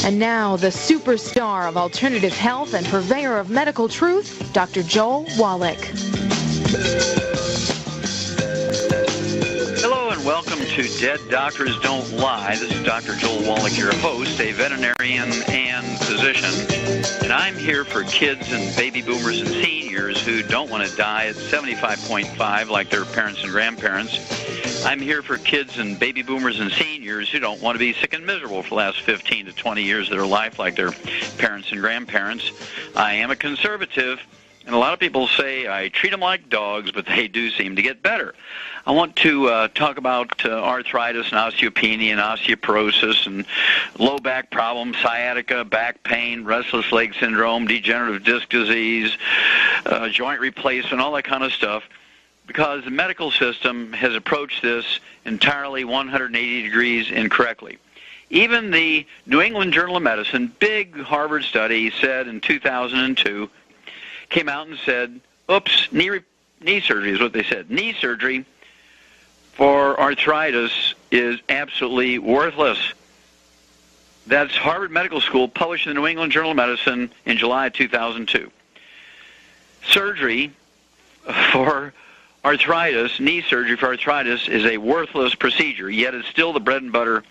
And now, the superstar of alternative health and purveyor of medical truth, Dr. Joel Wallach. Hello and welcome to Dead Doctors Don't Lie. This is Dr. Joel Wallach, your host, a veterinarian and physician. And I'm here for kids and baby boomers and seniors who don't want to die at 75.5 like their parents and grandparents. I'm here for kids and baby boomers and seniors who don't want to be sick and miserable for the last 15 to 20 years of their life like their parents and grandparents. I am a conservative, and a lot of people say I treat them like dogs, but they do seem to get better. I want to talk about arthritis and osteopenia and osteoporosis and low back problems, sciatica, back pain, restless leg syndrome, degenerative disc disease, joint replacement, all that kind of stuff, because the medical system has approached this entirely 180 degrees incorrectly. Even the New England Journal of Medicine, big Harvard study, said in 2002, came out and said, oops, knee surgery is what they said. Knee surgery for arthritis is absolutely worthless. That's Harvard Medical School, published in the New England Journal of Medicine in July of 2002. Surgery for arthritis, knee surgery for arthritis, is a worthless procedure, yet it's still the bread and butter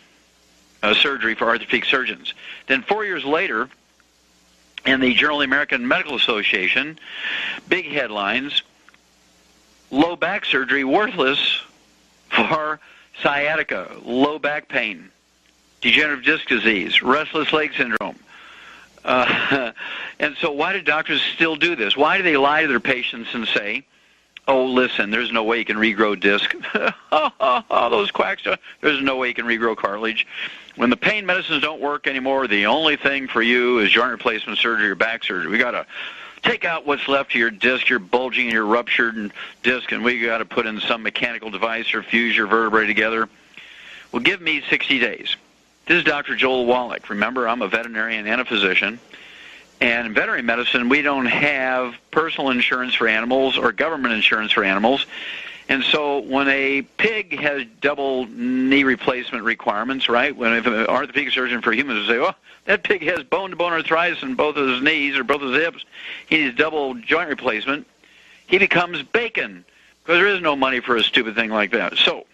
surgery for orthopedic surgeons. Then 4 years later, in the Journal of the American Medical Association, big headlines, low back surgery worthless for sciatica, low back pain, degenerative disc disease, restless leg syndrome. And so why do doctors still do this? Why do they lie to their patients and say, oh, listen, there's no way you can regrow disc. Those quacks, there's no way you can regrow cartilage. When the pain medicines don't work anymore, the only thing for you is joint replacement surgery or back surgery. We got to take out what's left of your disc, your bulging and your ruptured disc, and we got to put in some mechanical device or fuse your vertebrae together. Well, give me 60 days. This is Dr. Joel Wallach. Remember, I'm a veterinarian and a physician. And in veterinary medicine, we don't have personal insurance for animals or government insurance for animals. And so when a pig has double knee replacement requirements, right, when if an orthopedic surgeon for humans would say, oh, that pig has bone-to-bone arthritis in both of his knees or both of his hips, he needs double joint replacement, he becomes bacon, because there is no money for a stupid thing like that. So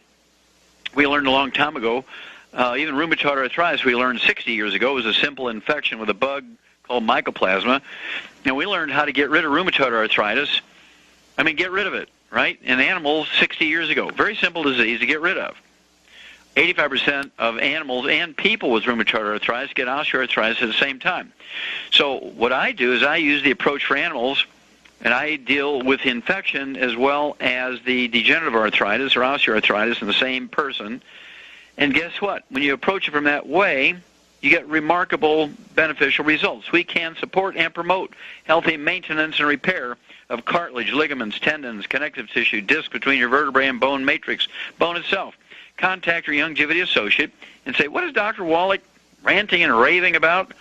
we learned a long time ago, even rheumatoid arthritis, we learned 60 years ago, was a simple infection with a bug called mycoplasma, and we learned how to get rid of rheumatoid arthritis. I mean, get rid of it, right? In animals 60 years ago. Very simple disease to get rid of. 85% of animals and people with rheumatoid arthritis get osteoarthritis at the same time. So what I do is I use the approach for animals, and I deal with infection as well as the degenerative arthritis or osteoarthritis in the same person. And guess what? When you approach it from that way, you get remarkable beneficial results. We can support and promote healthy maintenance and repair of cartilage, ligaments, tendons, connective tissue, disc between your vertebrae and bone matrix, bone itself. Contact your Youngevity associate and say, what is Dr. Wallach ranting and raving about?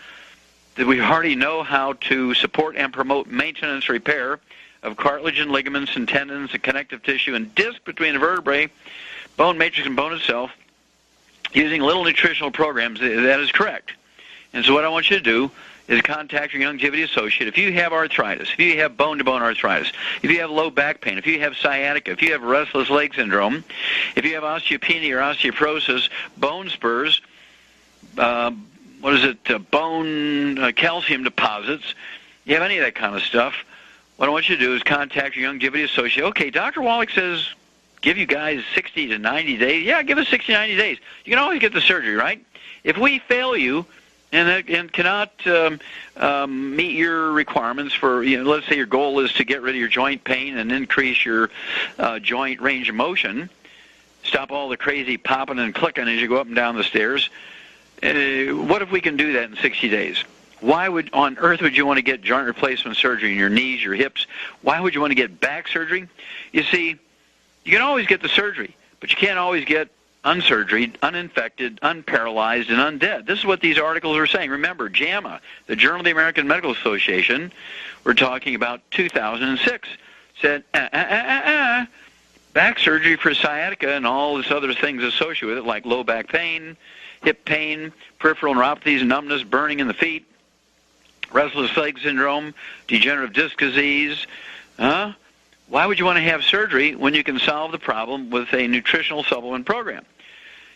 That we already know how to support and promote maintenance repair of cartilage and ligaments and tendons and connective tissue and disc between the vertebrae, bone matrix, and bone itself, using little nutritional programs. That is correct. And so what I want you to do is contact your Youngevity associate. If you have arthritis, if you have bone-to-bone arthritis, if you have low back pain, if you have sciatica, if you have restless leg syndrome, if you have osteopenia or osteoporosis, bone spurs, bone calcium deposits, you have any of that kind of stuff, what I want you to do is contact your Youngevity associate. Okay, Dr. Wallach says give you guys 60 to 90 days. Yeah, give us 60 to 90 days. You can always get the surgery, right? If we fail you and cannot meet your requirements for, let's say your goal is to get rid of your joint pain and increase your joint range of motion, stop all the crazy popping and clicking as you go up and down the stairs, what if we can do that in 60 days? Why on earth would you want to get joint replacement surgery in your knees, your hips? Why would you want to get back surgery? You see, you can always get the surgery, but you can't always get unsurgery, uninfected, unparalyzed, and undead. This is what these articles are saying. Remember, JAMA, the Journal of the American Medical Association, we're talking about 2006, said, back surgery for sciatica and all this other things associated with it, like low back pain, hip pain, peripheral neuropathies, numbness, burning in the feet, restless leg syndrome, degenerative disc disease. Why would you want to have surgery when you can solve the problem with a nutritional supplement program?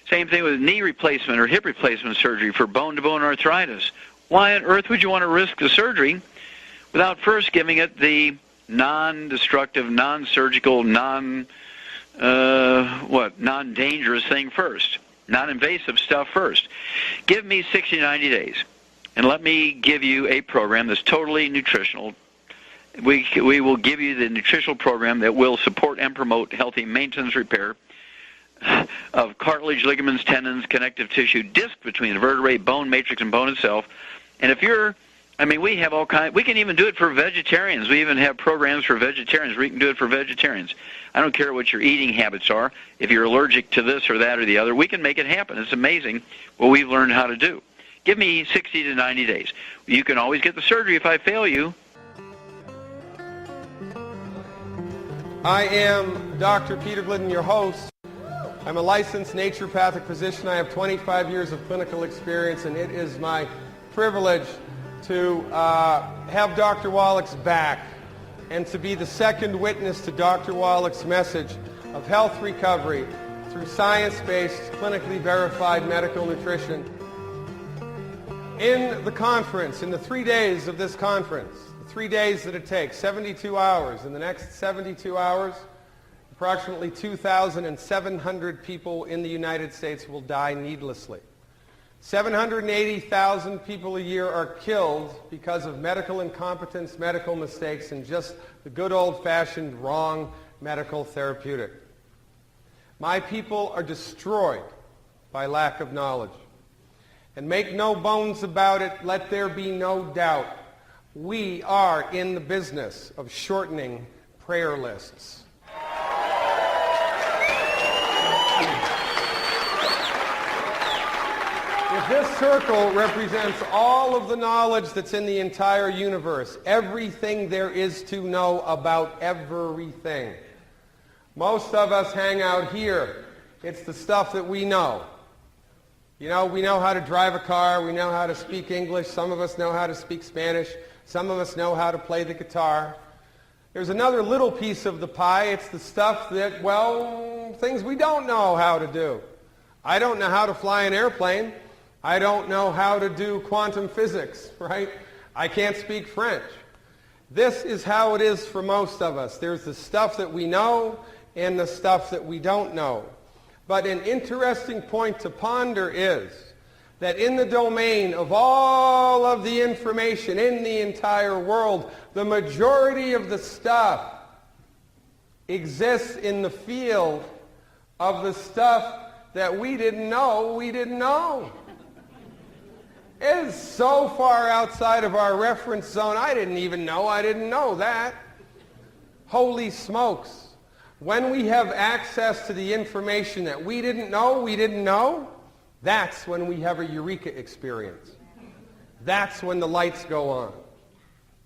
Same thing with knee replacement or hip replacement surgery for bone-to-bone arthritis. Why on earth would you want to risk the surgery without first giving it the non-destructive, non-surgical, non-dangerous thing first, non-invasive stuff first? Give me 60 to 90 days, and let me give you a program that's totally nutritional. We will give you the nutritional program that will support and promote healthy maintenance repair of cartilage, ligaments, tendons, connective tissue, disc between the vertebrae, bone matrix, and bone itself. And if you're, we have all kinds. We can even do it for vegetarians. We even have programs for vegetarians where you can do it for vegetarians. I don't care what your eating habits are. If you're allergic to this or that or the other, we can make it happen. It's amazing what we've learned how to do. Give me 60 to 90 days. You can always get the surgery if I fail you. I am Dr. Peter Glidden, your host. I'm a licensed naturopathic physician. I have 25 years of clinical experience, and it is my privilege to have Dr. Wallach's back and to be the second witness to Dr. Wallach's message of health recovery through science-based, clinically verified medical nutrition. In the conference, in the 3 days of this conference, 3 days that it takes, 72 hours. In the next 72 hours, approximately 2,700 people in the United States will die needlessly. 780,000 people a year are killed because of medical incompetence, medical mistakes, and just the good old-fashioned wrong medical therapeutic. My people are destroyed by lack of knowledge. And make no bones about it, let there be no doubt. We are in the business of shortening prayer lists. If this circle represents all of the knowledge that's in the entire universe, everything there is to know about everything, most of us hang out here. It's the stuff that we know. You know, we know how to drive a car. We know how to speak English. Some of us know how to speak Spanish. Some of us know how to play the guitar. There's another little piece of the pie. It's the stuff that, well, things we don't know how to do. I don't know how to fly an airplane. I don't know how to do quantum physics, right? I can't speak French. This is how it is for most of us. There's the stuff that we know and the stuff that we don't know. But an interesting point to ponder is that in the domain of all of the information in the entire world, the majority of the stuff exists in the field of the stuff that we didn't know we didn't know. It is so far outside of our reference zone, I didn't know that. Holy smokes. When we have access to the information that we didn't know, that's when we have a eureka experience. That's when the lights go on.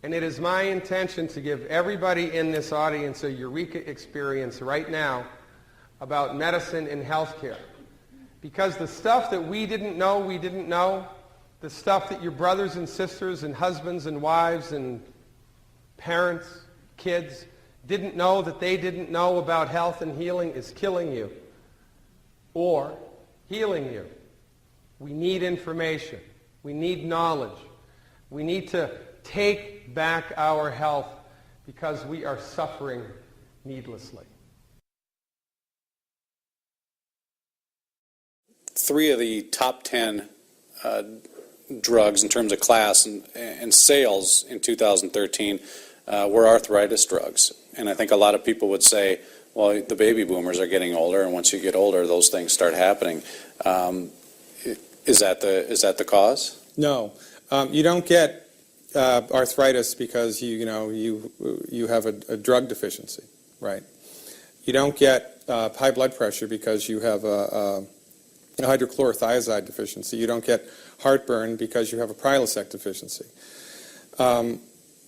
And it is my intention to give everybody in this audience a eureka experience right now about medicine and healthcare. Because the stuff that we didn't know, the stuff that your brothers and sisters and husbands and wives and parents, kids didn't know that they didn't know about health and healing is killing you or healing you. We need information. We need knowledge. We need to take back our health because we are suffering needlessly. 3 of the top 10 drugs in terms of class and sales in 2013 were arthritis drugs. And I think a lot of people would say, well, the baby boomers are getting older, and once you get older, those things start happening. Is that the cause? No. You don't get arthritis because you have a drug deficiency, right? You don't get high blood pressure because you have a hydrochlorothiazide deficiency. You don't get heartburn because you have a Prilosec deficiency.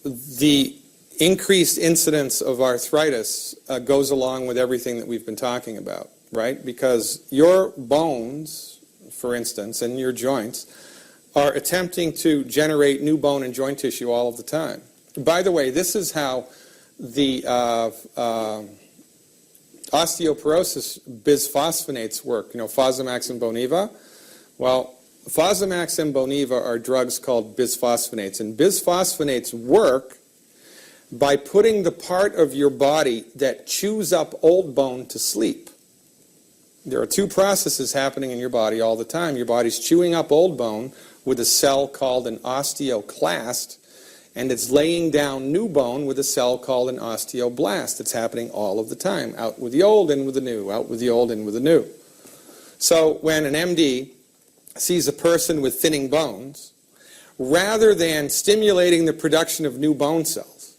The increased incidence of arthritis goes along with everything that we've been talking about, right? Because your bones, for instance, and your joints are attempting to generate new bone and joint tissue all of the time. By the way, this is how the osteoporosis bisphosphonates work. You know, Fosamax and Boniva? Well, Fosamax and Boniva are drugs called bisphosphonates, and bisphosphonates work by putting the part of your body that chews up old bone to sleep. There are two processes happening in your body all the time. Your body's chewing up old bone with a cell called an osteoclast, and it's laying down new bone with a cell called an osteoblast. It's happening all of the time. Out with the old, in with the new. Out with the old, in with the new. So when an MD sees a person with thinning bones, rather than stimulating the production of new bone cells,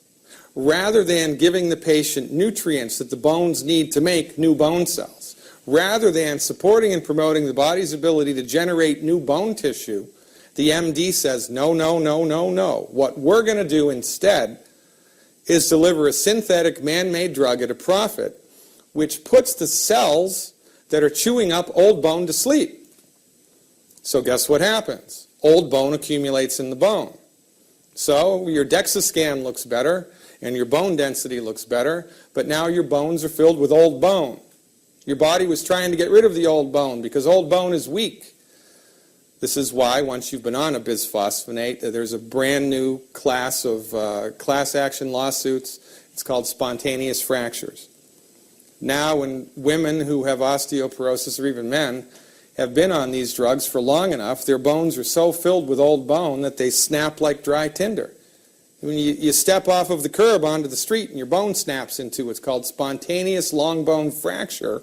rather than giving the patient nutrients that the bones need to make new bone cells, rather than supporting and promoting the body's ability to generate new bone tissue, the MD says, no, no, no, no, no. What we're going to do instead is deliver a synthetic man-made drug at a profit which puts the cells that are chewing up old bone to sleep. So guess what happens? Old bone accumulates in the bone. So your DEXA scan looks better and your bone density looks better, but now your bones are filled with old bone. Your body was trying to get rid of the old bone because old bone is weak. This is why, once you've been on a bisphosphonate, there's a brand new class of class action lawsuits. It's called spontaneous fractures. Now, when women who have osteoporosis, or even men, have been on these drugs for long enough, their bones are so filled with old bone that they snap like dry tinder. When you step off of the curb onto the street and your bone snaps into what's called spontaneous long bone fracture,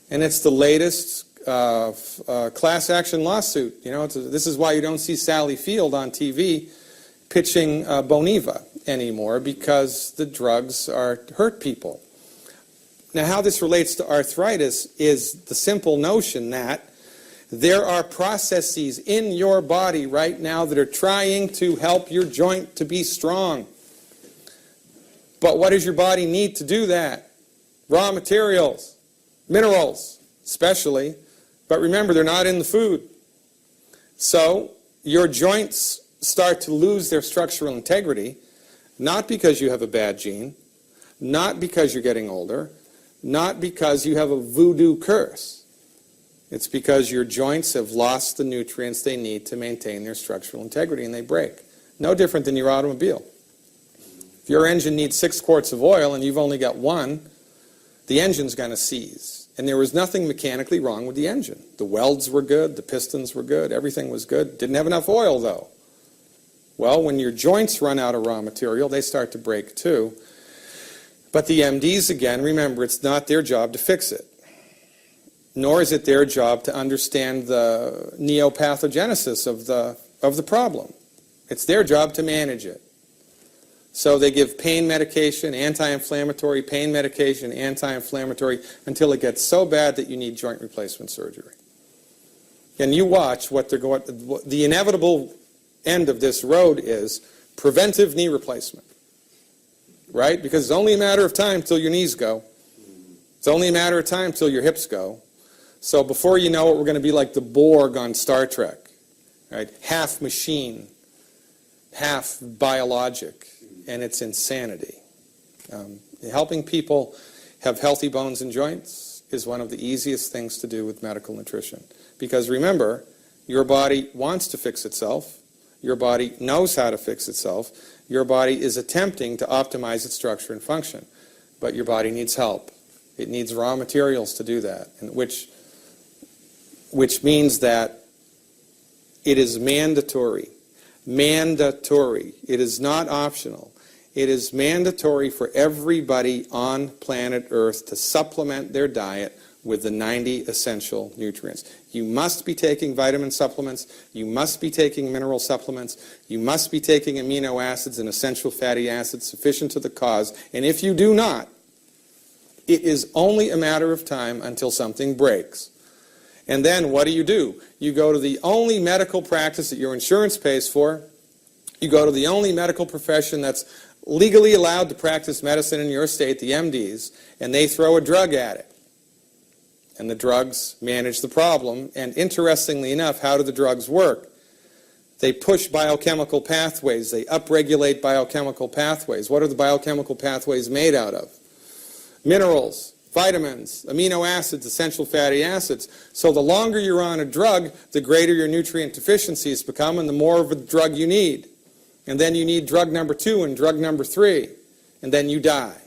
and it's the latest class action lawsuit. You know, this is why you don't see Sally Field on TV pitching Boniva anymore, because the drugs hurt people. Now, how this relates to arthritis is the simple notion that there are processes in your body right now that are trying to help your joint to be strong. But what does your body need to do that? Raw materials, minerals especially. But remember, they're not in the food. So your joints start to lose their structural integrity, not because you have a bad gene, not because you're getting older, not because you have a voodoo curse. It's because your joints have lost the nutrients they need to maintain their structural integrity, and they break. No different than your automobile. If your engine needs 6 quarts of oil and you've only got 1, the engine's going to seize. And there was nothing mechanically wrong with the engine. The welds were good, the pistons were good, everything was good. Didn't have enough oil, though. Well, when your joints run out of raw material, they start to break too. But the MDs, again, remember, it's not their job to fix it. Nor is it their job to understand the neopathogenesis of the problem. It's their job to manage it. So they give pain medication, anti-inflammatory, pain medication, anti-inflammatory, until it gets so bad that you need joint replacement surgery. And you watch what they're going. The inevitable end of this road is preventive knee replacement, right? Because it's only a matter of time till your knees go. It's only a matter of time till your hips go. So before you know it, we're going to be like the Borg on Star Trek, right? Half machine, half biologic. And it's insanity. Helping people have healthy bones and joints is one of the easiest things to do with medical nutrition. Because remember, your body wants to fix itself. Your body knows how to fix itself. Your body is attempting to optimize its structure and function. But your body needs help. It needs raw materials to do that, and which means that it is mandatory. Mandatory. It is not optional. It is mandatory for everybody on planet Earth to supplement their diet with the 90 essential nutrients. You must be taking vitamin supplements. You must be taking mineral supplements. You must be taking amino acids and essential fatty acids sufficient to the cause. And if you do not, it is only a matter of time until something breaks. And then what do? You go to the only medical practice that your insurance pays for. You go to the only medical profession that's legally allowed to practice medicine in your state, the MDs, and they throw a drug at it. And the drugs manage the problem. And interestingly enough, how do the drugs work? They push biochemical pathways. They upregulate biochemical pathways. What are the biochemical pathways made out of? Minerals, vitamins, amino acids, essential fatty acids. So the longer you're on a drug, the greater your nutrient deficiencies become and the more of a drug you need. And then you need drug number 2 and drug number 3. And then you die.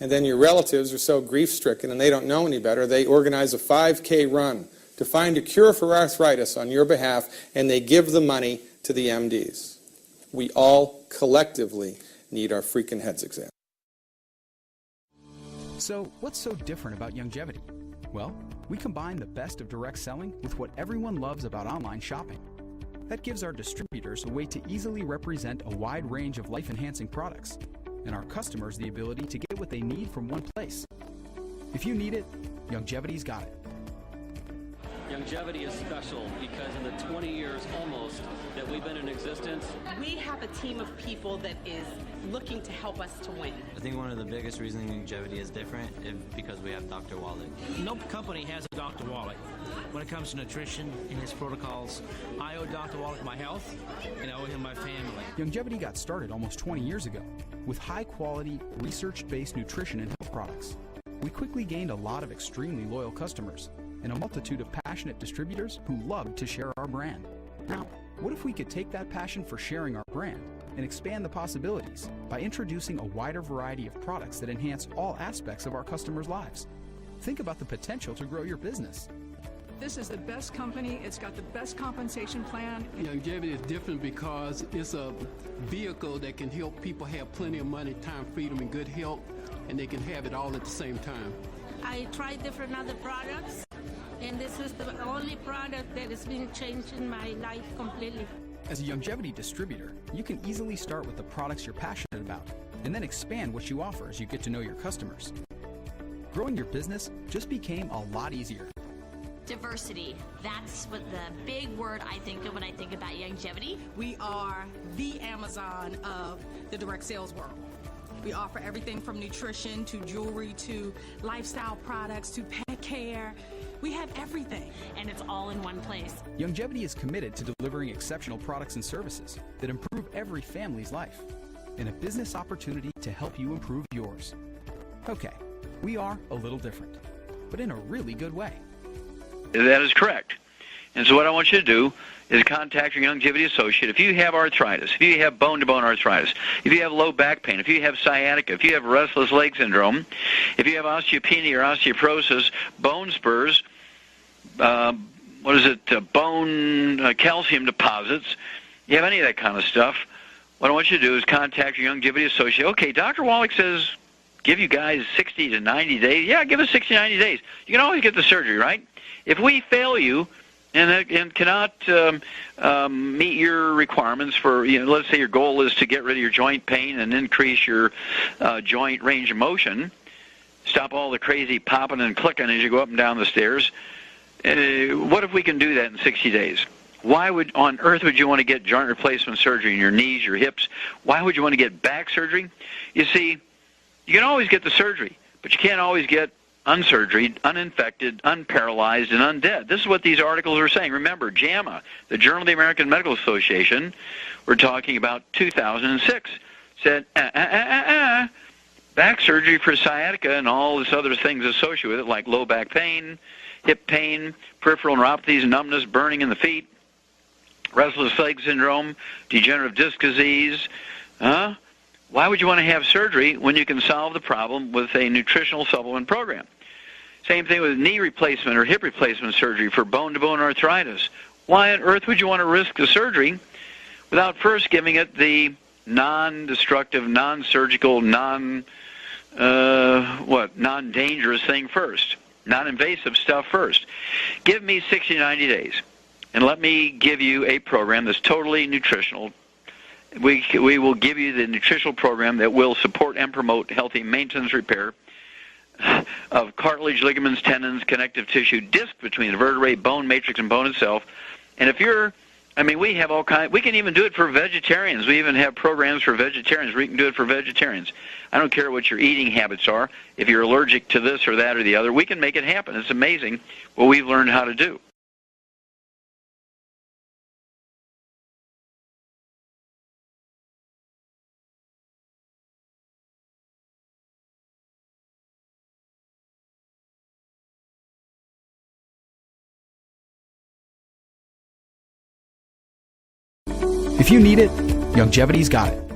And then your relatives are so grief-stricken and they don't know any better, they organize a 5K run to find a cure for arthritis on your behalf, and they give the money to the MDs. We all collectively need our freaking heads examined. So, what's so different about Youngevity? Well, we combine the best of direct selling with what everyone loves about online shopping. That gives our distributors a way to easily represent a wide range of life-enhancing products, and our customers the ability to get what they need from one place. If you need it, Youngevity's got it. Youngevity is special because in the 20 years almost that we've been in existence, we have a team of people that is looking to help us to win. I think one of the biggest reasons Youngevity is different is because we have Dr. Wallach. No company has a Dr. Wallach. When it comes to nutrition and his protocols, I owe Dr. Wallach my health, and I owe him my family. Youngevity got started almost 20 years ago with high-quality, research-based nutrition and health products. We quickly gained a lot of extremely loyal customers and a multitude of passionate distributors who loved to share our brand. Now, what if we could take that passion for sharing our brand and expand the possibilities by introducing a wider variety of products that enhance all aspects of our customers' lives? Think about the potential to grow your business. This is the best company. It's got the best compensation plan. Youngevity is different because it's a vehicle that can help people have plenty of money, time, freedom, and good health, and they can have it all at the same time. I tried different other products, and this is the only product that has been changing my life completely. As a Youngevity distributor, you can easily start with the products you're passionate about and then expand what you offer as you get to know your customers. Growing your business just became a lot easier. Diversity. That's what the big word I think of when I think about Youngevity. We are the Amazon of the direct sales world. We offer everything from nutrition to jewelry to lifestyle products to pet care. We have everything. And it's all in one place. Youngevity is committed to delivering exceptional products and services that improve every family's life and a business opportunity to help you improve yours. Okay, we are a little different, but in a really good way. That is correct. And so what I want you to do is contact your Youngevity associate. If you have arthritis, if you have bone-to-bone arthritis, if you have low back pain, if you have sciatica, if you have restless leg syndrome, if you have osteopenia or osteoporosis, bone spurs, bone calcium deposits, you have any of that kind of stuff, what I want you to do is contact your Youngevity associate. Okay, Dr. Wallach says give you guys 60 to 90 days. Yeah, give us 60 to 90 days. You can always get the surgery, right? If we fail you and cannot meet your requirements for, let's say your goal is to get rid of your joint pain and increase your joint range of motion, stop all the crazy popping and clicking as you go up and down the stairs, what if we can do that in 60 days? Why on earth would you want to get joint replacement surgery in your knees, your hips? Why would you want to get back surgery? You see, you can always get the surgery, but you can't always get unsurgery, uninfected, unparalyzed, and undead. This is what these articles are saying. Remember, JAMA, the Journal of the American Medical Association, we're talking about 2006, said, back surgery for sciatica and all this other things associated with it, like low back pain, hip pain, peripheral neuropathies, numbness, burning in the feet, restless leg syndrome, degenerative disc disease. Why would you want to have surgery when you can solve the problem with a nutritional supplement program? Same thing with knee replacement or hip replacement surgery for bone-to-bone arthritis. Why on earth would you want to risk the surgery without first giving it the non-destructive, non-surgical, non-dangerous thing first, non-invasive stuff first? Give me 60 to 90 days, and let me give you a program that's totally nutritional. We will give you the nutritional program that will support and promote healthy maintenance repair of cartilage, ligaments, tendons, connective tissue, disc between the vertebrae, bone matrix, and bone itself. And if you're I mean, we have all kinds. We can even do it for vegetarians. We even have programs for vegetarians where you can do it for vegetarians. I don't care what your eating habits are. If you're allergic to this or that or the other, we can make it happen. It's amazing what we've learned how to do. If you need it, Youngevity's got it.